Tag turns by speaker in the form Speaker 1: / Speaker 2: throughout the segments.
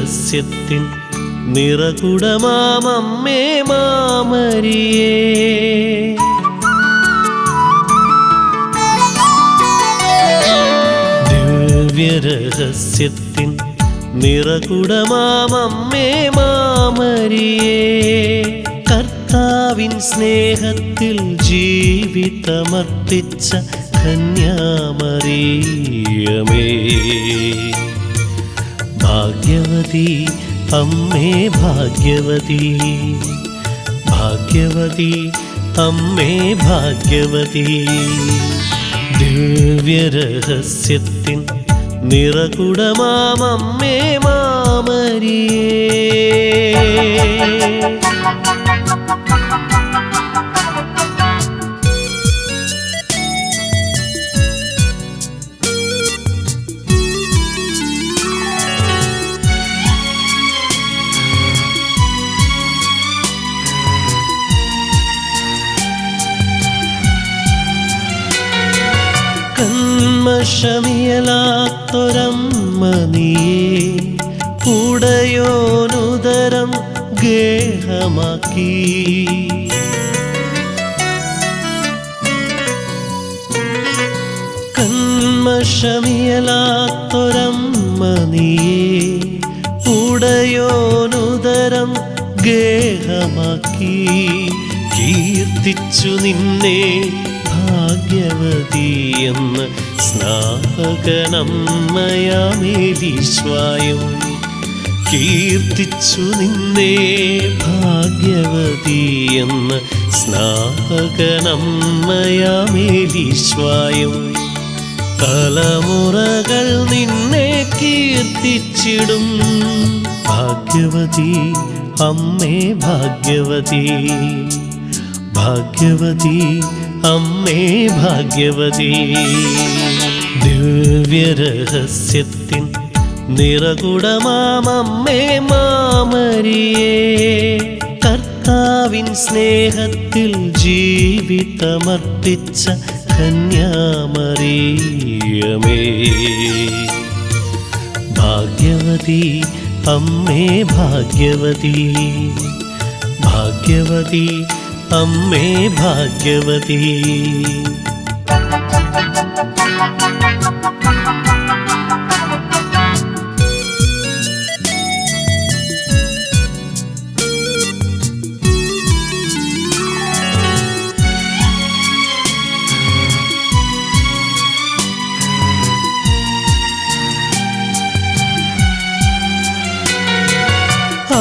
Speaker 1: ദിവ്യരഹസ്യത്തിൻ നിറകുടമാമമ്മേ മാമരിയേ. ദിവ്യരഹസ്യത്തിൻ നിറകുടമാമമ്മേ മാമരിയേ. കർത്താവിൻ സ്നേഹത്തിൽ ജീവിതമർപ്പിച്ച കന്യാമറിയമേ. ഭാഗ്യവതി അമ്മേ ഭാഗ്യവതി, ഭാഗ്യവതി അമ്മേ ഭാഗ്യവതി. ദിവ്യരഹസ്യത്തിൻ നിറകുടമാമമ്മേ മാമരിയേ. കന്മഷമിയലാത്തൊരമ്മ നീയേ, ഉടയോനുദരം ഗേഹമാക്കി. കന്മഷമിയലാത്തൊരമ്മ നീയേ, ഉടയോനുദരം ഗേഹമാക്കി. കീർത്തിച്ചു നിന്നെ ഭാഗ്യവതി എന്ന് സ്നാപകനമ്മയാമേലീശ്വായും. കീർത്തിച്ചു നിന്നെ ഭാഗ്യവതി എന്ന് സ്നാപകനമ്മയാമേലീശ്വായും. തലമുറകൾ നിന്നെ കീർത്തിച്ചിടും. ഭാഗ്യവതി അമ്മേ ഭാഗ്യവതി, ഭാഗ്യവതി അമ്മേ ഭാഗ്യവതി. ദിവ്യരഹസ്യത്തിൻ നിറകുടമാമമ്മേ മാമരിയേ. കർത്താവിൻ സ്നേഹത്തിൽ ജീവിതമർപ്പിച്ച കന്യാമറിയമേ. ഭാഗ്യവതി അമ്മേ ഭാഗ്യവതി, ഭാഗ്യവതി അമ്മേ ഭാഗ്യവതി.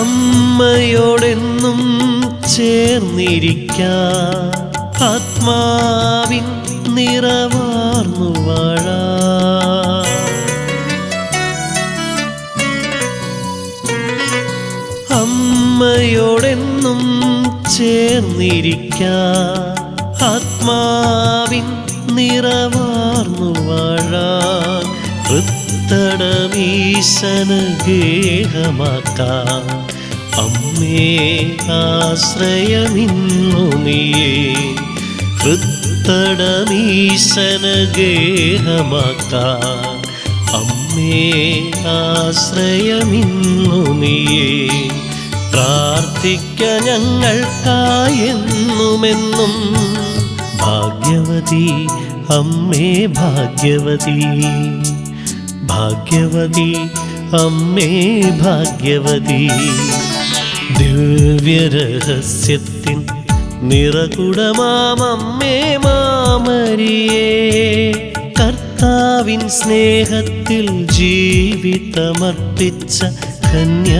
Speaker 1: അമ്മയോടെന്നും ചേർന്നിരിക്കാൻ ആത്മാവിൻ നിറവാർന്നു വാഴാൻ. അമ്മയോടെന്നും ചേർന്നിരിക്കാൻ ആത്മാവിൻ നിറവാർന്നു വാഴാൻ. ഹൃത്തടമീശന് ഗേഹമാക്കാൻ അമ്മേ ആശ്രയമിന്നു നീയേ. ഹൃത്തടമീശന് ഗേഹമാക്കാൻ അമ്മേ ആശ്രയമിന്നു നീയേ. പ്രാർത്ഥിക്ക ഞങ്ങൾക്കായെന്നുമെന്നും. ഭാഗ്യവതി അമ്മേ ഭാഗ്യവതി, ഭാഗ്യവതി അമ്മേ ഭാഗ്യവതി. ദിവ്യരഹസ്യത്തിൻ നിറകുടമാമമ്മേ മാമരിയേ. കർത്താവിൻ സ്നേഹത്തിൽ ജീവിതമർപ്പിച്ച കന്യാമറിയമേ.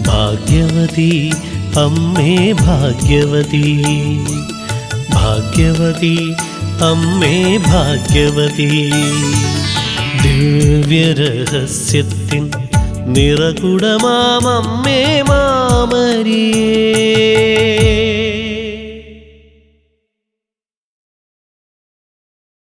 Speaker 1: ഭാഗ്യവതി അമ്മേ ഭാഗ്യവതി, ഭാഗ്യവതി അമ്മേ ഭാഗ്യവതി. ദിവ്യരഹസ്യത്തിൻ നിറകുടമാമമ്മേ മാമരിയേ.